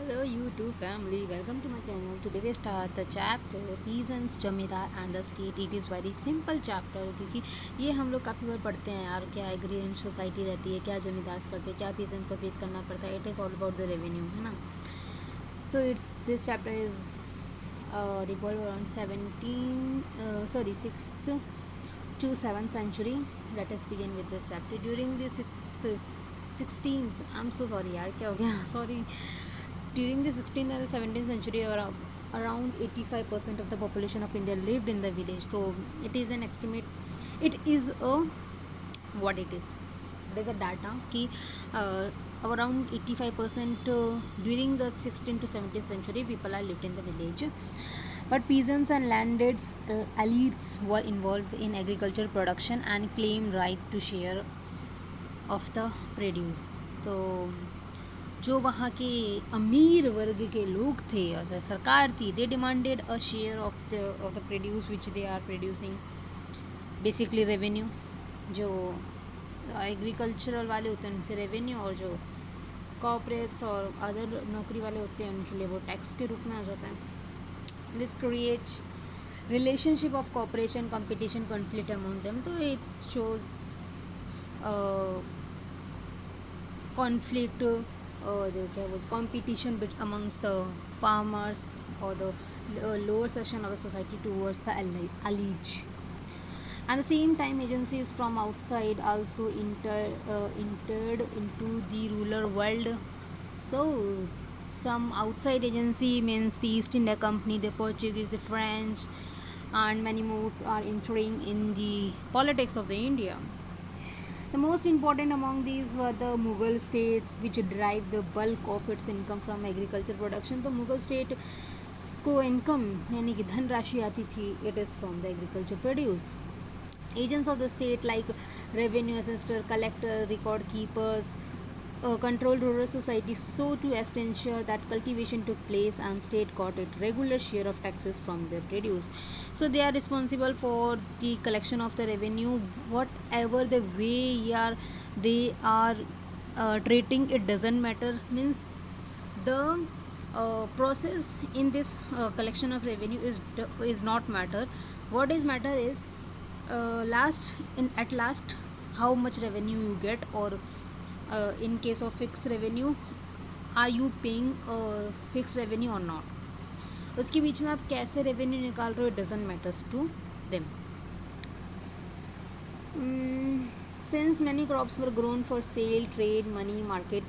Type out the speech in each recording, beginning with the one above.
Hello YouTube family, welcome to my channel. Today we start the chapter Peasants, जमींदार and the state. It is very simple chapter क्योंकि ये हम लोग काफ़ी बार पढ़ते हैं यार, क्या एग्रीरियन सोसाइटी रहती है, क्या जमींदार करते हैं, क्या पीजेंट को फेस करना पड़ता है. It is all about the revenue, है ना. So it's this chapter is revolve around 6th to 7th century. Let us begin with this chapter. During the 16th, I'm so sorry यार, क्या हो गया, sorry. During the 16th and the 17th century, around 85% of the population of India lived in the village. So it is an estimate. It is a what it is. It is a data कि around 85% during the 16th to 17th century people are lived in the village. But peasants and landed elites were involved in agricultural production and claimed right to share of the produce. तो जो वहाँ के अमीर वर्ग के लोग थे और सरकार थी, they demanded a share of the produce which they are producing, basically revenue. जो एग्रीकल्चरल वाले होते हैं उनसे रेवेन्यू, और जो कॉर्पोरेट्स और अदर नौकरी वाले होते हैं उनके लिए वो टैक्स के रूप में आ जाता है. This create relationship of corporation, competition, conflict among them. तो इट शोज कॉन्फ्लिक्ट और क्या बोलते competition amongst the farmers or the lower section of the society towards the elite. At the same time, agencies from outside also entered into the rural world. So some outside agency means the East India Company, the Portuguese, the French, and many more are entering in the politics of the India. The most important among these were the Mughal state, which derived the bulk of its income from agriculture production. तो Mughal state को income यानी कि धनराशि आती थी, it is from the agriculture produce. Agents of the state like revenue assessor, collector, record keepers controlled rural society so to ensure that cultivation took place and state got its regular share of taxes from their produce. So they are responsible for the collection of the revenue, whatever the way they are treating it doesn't matter. Means the process in this collection of revenue is not matter. What is matter is at last how much revenue you get, or in case of fixed revenue, are you paying fixed revenue or not. उसके बीच में आप कैसे revenue निकाल रहे हो, it doesn't matters to them. Since many crops were grown for sale, trade, money, market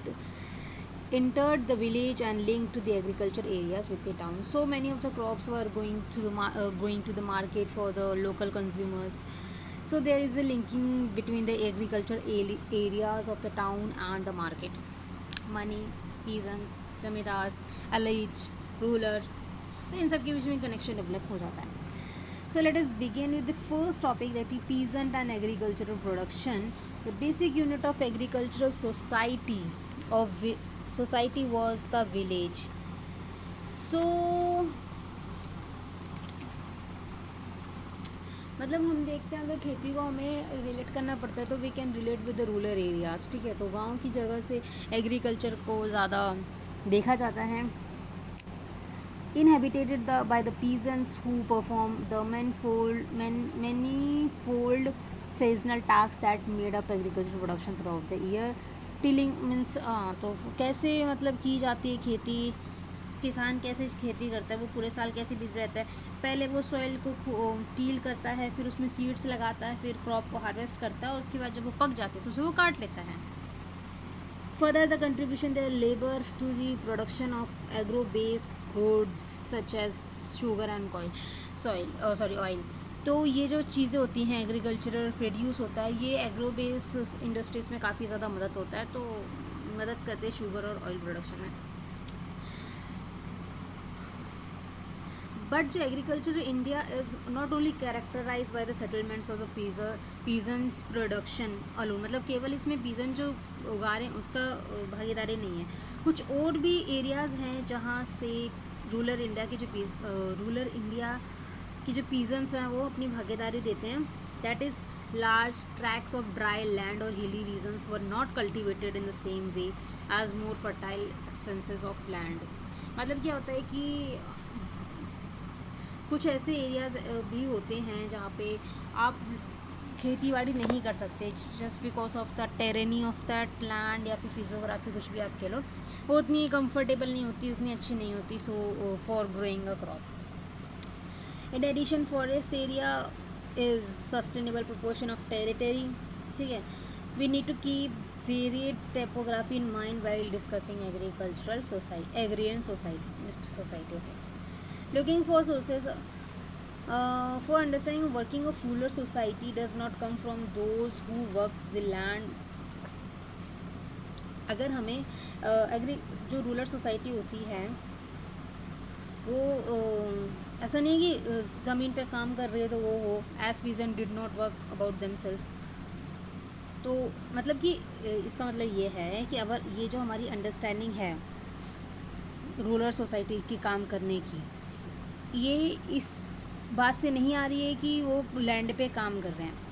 entered the village and linked to the agriculture areas with the town. So many of the crops were going to the market for the local consumers. So there is a linking between the agriculture areas of the town and the market. Money, peasants, zamindars, elite, ruler, तो इन सब के बीच में connection develop हो जाता है. So let us begin with the first topic, that is peasant and agricultural production. The basic unit of agricultural society was the village. So मतलब हम देखते हैं अगर खेती को हमें रिलेट करना पड़ता है तो we can relate with the rural areas. ठीक है, तो गांव की जगह से एग्रीकल्चर को ज़्यादा देखा जाता है. Inhabited by the peasants who perform the manifold seasonal task that made up agriculture production through out the year. Tilling means तो कैसे मतलब की जाती है खेती, किसान कैसे खेती करता है, वो पूरे साल कैसे बिजी रहता है. पहले वो सॉइल को टील करता है, फिर उसमें सीड्स लगाता है, फिर क्रॉप को हार्वेस्ट करता है, उसके बाद जब वो पक जाते हैं तो उसे वो काट लेता है. Further the contribution the labour to the production of agro based goods such as sugar and oil. तो ये जो चीज़ें होती हैं एग्रीकल्चरल प्रोड्यूस होता है, ये एग्रो बेस्ड इंडस्ट्रीज़ में काफ़ी ज़्यादा मदद होता है, तो मदद करते हैं शुगर और ऑयल प्रोडक्शन में. But जो agriculture in India is not only characterized by the settlements of the peasants production alone. मतलब केवल इसमें peasant जो उगा रहे हैं उसका भागीदारी नहीं है. कुछ और भी एरियाज़ हैं जहाँ से रूरल इंडिया की जो peasants हैं वो अपनी भागीदारी देते हैं. That is Large tracts of dry land or hilly regions were not cultivated in the same way as more fertile expanses of land. मतलब क्या होता है कि कुछ ऐसे एरियाज़ भी होते हैं जहाँ पे आप खेती बाड़ी नहीं कर सकते just because of the tyranny of that land, या फिर फिजियोग्राफी कुछ भी आप कह लो, वो उतनी कंफर्टेबल नहीं होती, उतनी अच्छी नहीं होती so for growing a crop. In addition forest area is sustainable proportion of territory, ठीक है। We need to keep varied topography in mind while discussing agricultural society, agrarian society. Looking for sources for understanding working of rural society does not come from those who work the land. अगर हमें जो rural society होती है वो ऐसा नहीं कि ज़मीन पे काम कर रही है तो वो हो as peasant did not work about them self. तो मतलब कि इसका मतलब ये है कि अगर ये जो हमारी अंडरस्टैंडिंग है रूरल सोसाइटी की काम करने की, ये इस बात से नहीं आ रही है कि वो लैंड पे काम कर रहे हैं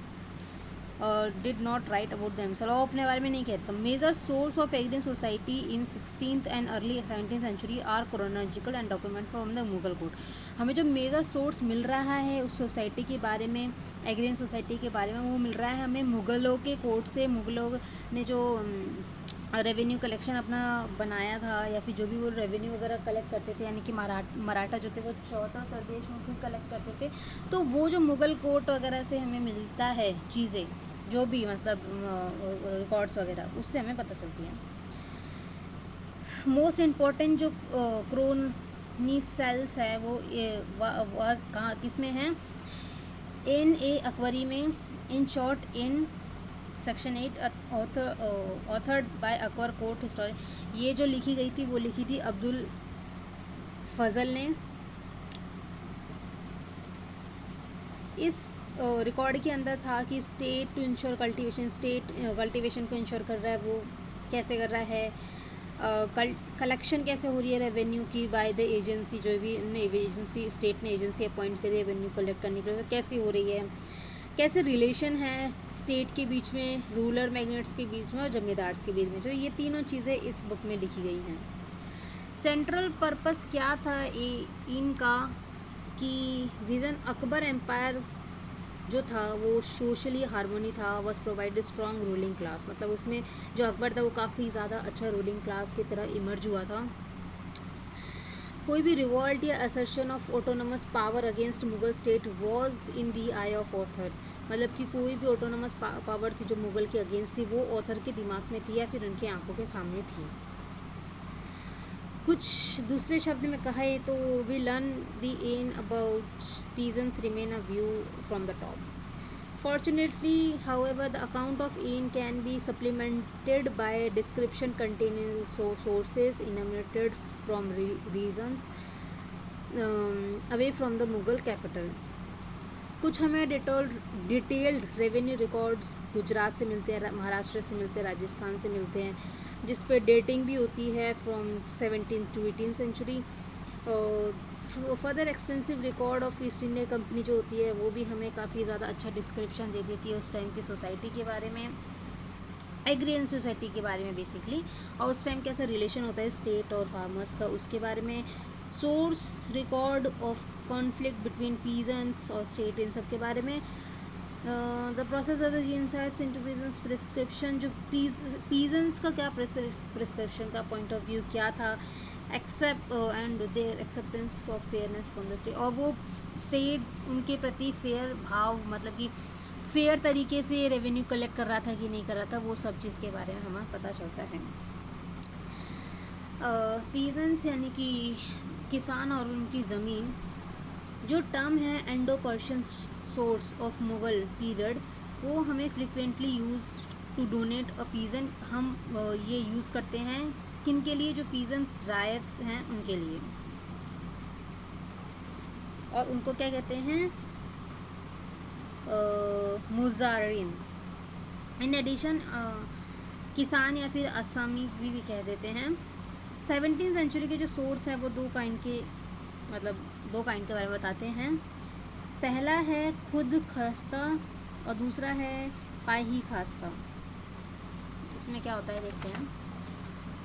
और did not write about themselves, वो अपने बारे में नहीं कहता। Major source of agrarian society in 16th and early 17th century are chronological and document from the Mughal code. हमें जो मेजर सोर्स मिल रहा है उस सोसाइटी के बारे में, एग्रियन सोसाइटी के बारे में, वो मिल रहा है हमें मुगलों के कोड से। मुगलों ने जो रेवेन्यू कलेक्शन अपना बनाया था, या फिर जो भी वो रेवेन्यू वगैरह कलेक्ट करते थे, यानी कि मराठा जो थे वो 14 सरदेश में खुद कलेक्ट करते थे। तो वो जो मुग़ल कोर्ट वगैरह से हमें मिलता है चीज़ें, जो भी मतलब रिकॉर्ड्स वगैरह, उससे हमें पता चलती है। मोस्ट इम्पॉर्टेंट जो क्रोनिसल्स है वो कहाँ किस में है? N.A. अकबरी में, in short in section 8 authored bye Akbar court historian. ये जो लिखी गई थी वो लिखी थी अब्दुल फजल ने। इस रिकॉर्ड के अंदर था कि state to ensure cultivation, state cultivation को इंश्योर कर रहा है, वो कैसे कर रहा है, कलेक्शन कैसे हो रही है रेवेन्यू की बाय द एजेंसी, जो भी एजेंसी स्टेट ने एजेंसी अपॉइंट करी रेवेन्यू कलेक्ट करने के लिए, कैसी हो रही है, कैसे रिलेशन है स्टेट के बीच में, रूरल मैग्नेट्स के बीच में और जमींदार्स के बीच में। तो ये तीनों चीज़ें इस बुक में लिखी गई हैं। सेंट्रल पर्पस क्या था इनका कि विज़न अकबर एम्पायर जो था वो सोशली हार्मोनी था, was provide strong ruling class. मतलब उसमें जो अकबर था वो काफ़ी ज़्यादा अच्छा रूलिंग क्लास की तरह इमर्ज हुआ था। कोई भी रिवॉल्ट या assertion of autonomous power against Mughal state was in the I of author. मतलब कि कोई भी ऑटोनमस पावर थी जो मुगल के अगेंस्ट थी, वो ऑथर के दिमाग में थी या फिर उनकी आंखों के सामने थी। कुछ दूसरे शब्द में कहे तो we learn the an about peasants remain a view from the top. Fortunately, however, the account of Ain can be supplemented by description containing sources enumerated from regions away from the Mughal capital. कुछ हमें detailed revenue records Gujarat से मिलते हैं, महाराष्ट्र से मिलते हैं, राजस्थान से मिलते हैं, जिस पे डेटिंग भी होती है from 17th to 18th century. Further extensive record of East India Company जो होती है वो भी हमें काफ़ी ज़्यादा अच्छा डिस्क्रिप्शन दे देती है उस टाइम की सोसाइटी के बारे में, एग्रियन सोसाइटी के बारे में बेसिकली, और उस टाइम कैसा रिलेशन होता है स्टेट और फार्मर्स का, उसके बारे में। Source record of conflict between peasants और स्टेट, इन सब के बारे में। The process of the insights into peasants prescription, जो पीजेंट्स का क्या प्रिस्क्रिप्शन का पॉइंट ऑफ व्यू क्या था, except and their acceptance of fairness from the state, और वो स्टेट उनके प्रति फेयर भाव, मतलब कि फेयर तरीके से रेवेन्यू कलेक्ट कर रहा था कि नहीं कर रहा था, वो सब चीज़ के बारे में हमें पता चलता है। पीजेंट्स यानी कि किसान और उनकी ज़मीन, जो टर्म है Indo Persian source of Mughal period, वो हमें frequently use to donate a peasant. हम ये यूज़ करते हैं किन के लिए? जो पीजेंट्स रायट्स हैं उनके लिए, और उनको क्या कहते हैं? मुजारिन। इन एडिशन किसान या फिर असामी भी कह देते हैं। 17th सेंचुरी के जो सोर्स है वो दो काइंड के बारे में बताते हैं। पहला है खुद खस्ता और दूसरा है पाही खास्ता। इसमें क्या होता है देखते हैं।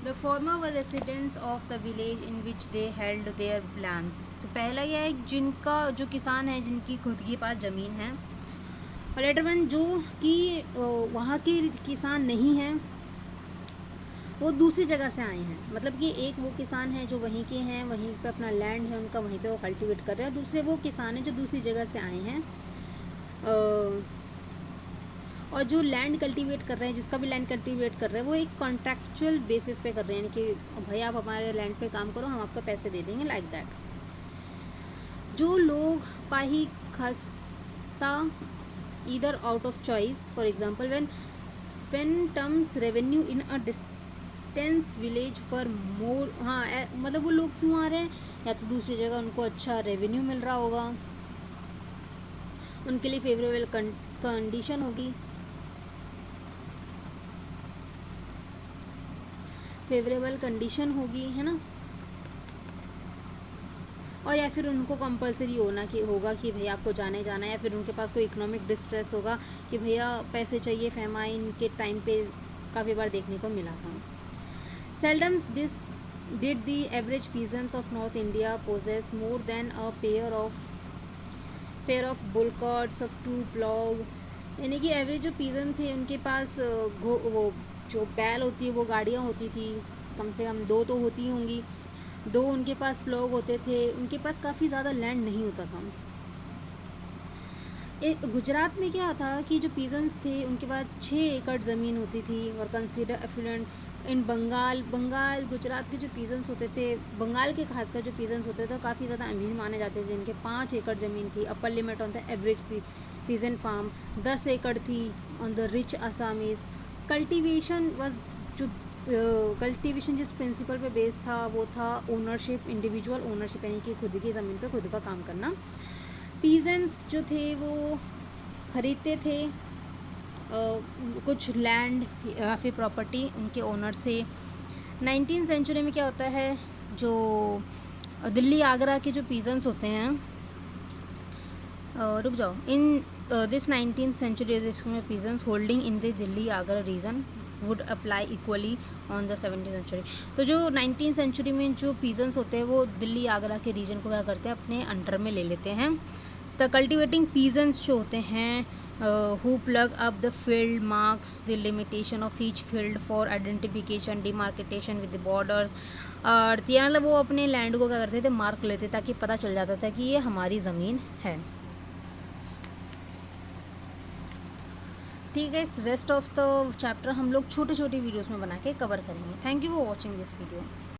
The former were residents of the village in which they held there lands. तो पहला यह है जिनका जो किसान है जिनकी खुद के पास ज़मीन है, और लेटर वन जो कि वहाँ के किसान नहीं हैं, वो दूसरी जगह से आए हैं। मतलब कि एक वो किसान है जो वहीं के हैं, वहीं पे अपना लैंड है उनका, वहीं पे वो कल्टीवेट कर रहे हैं। दूसरे वो किसान हैं जो दूसरी जगह से आए हैं, और जो लैंड कल्टीवेट कर रहे हैं, जिसका भी लैंड कल्टीवेट कर रहे हैं, वो एक कॉन्ट्रैक्चुअल बेसिस पे कर रहे हैं, यानी कि भाई आप हमारे लैंड पे काम करो, हम आपको पैसे दे देंगे, लाइक दैट। जो लोग पाही खस्ता either out of choice, for example when terms revenue in a distance village for more, हाँ मतलब वो लोग क्यों आ रहे हैं, या तो दूसरी जगह उनको अच्छा रेवेन्यू मिल रहा होगा, उनके लिए फेवरेबल कंडीशन होगी, फेवरेबल कंडीशन होगी, है ना। और या फिर उनको कंपलसरी होगा कि भैया आपको जाना है, या फिर उनके पास कोई इकोनॉमिक डिस्ट्रेस होगा कि भैया पैसे चाहिए, फेमाइन के टाइम पे काफ़ी बार देखने को मिला था। Seldoms this did the average peasants of north India possess more than a pair of bull carts of 2 plough. यानी कि एवरेज जो पीजन थे उनके पास वो जो बैल होती है वो गाड़ियाँ होती थी, कम से कम 2 तो होती होंगी, 2 उनके पास प्लॉग होते थे, उनके पास काफ़ी ज़्यादा लैंड नहीं होता था। गुजरात में क्या था कि जो पीजन्स थे उनके पास 6 एकड़ ज़मीन होती थी, और कंसीडर एफ्लुएंट इन बंगाल। गुजरात के जो पीजन्स होते थे, बंगाल के खासकर जो पीजन्स होते थे, काफ़ी ज़्यादा अमीर माने जाते थे, जिनके 5 एकड़ ज़मीन थी। Upper limit on the average peasant farm 10 एकड़ थी ऑन द रिच असामीज़। कल्टीवेशन जिस प्रिंसिपल पे बेस था वो था ओनरशिप, इंडिविजुअल ओनरशिप, यानी कि खुद की ज़मीन पे खुद का काम करना। पीजेंट्स जो थे वो ख़रीदते थे कुछ लैंड या फिर प्रॉपर्टी उनके ओनर से। 19वीं सेंचुरी में क्या होता है, जो दिल्ली आगरा के जो पीजेंट्स होते हैं, रुक जाओ, इन दिस 19वीं सेंचुरी में peasants holding in the Delhi Agra region would apply equally on the 17वीं सेंचुरी। तो जो 19वीं सेंचुरी में जो पीजेंट्स होते हैं वो दिल्ली आगरा के रीजन को क्या करते हैं, अपने अंडर में ले लेते हैं। द कल्टिवेटिंग पीजेंट्स जो होते हैं who plug up the field marks the limitation of each field for identification demarcation with the borders। और मतलब वो अपने लैंड को क्या करते थे, मार्क लेते ताकि पता चल जाता था कि ये हमारी ज़मीन है। ठीक है, इस रेस्ट ऑफ द चैप्टर हम लोग छोटे छोटे वीडियोस में बना के कवर करेंगे। Thank you for watching this video.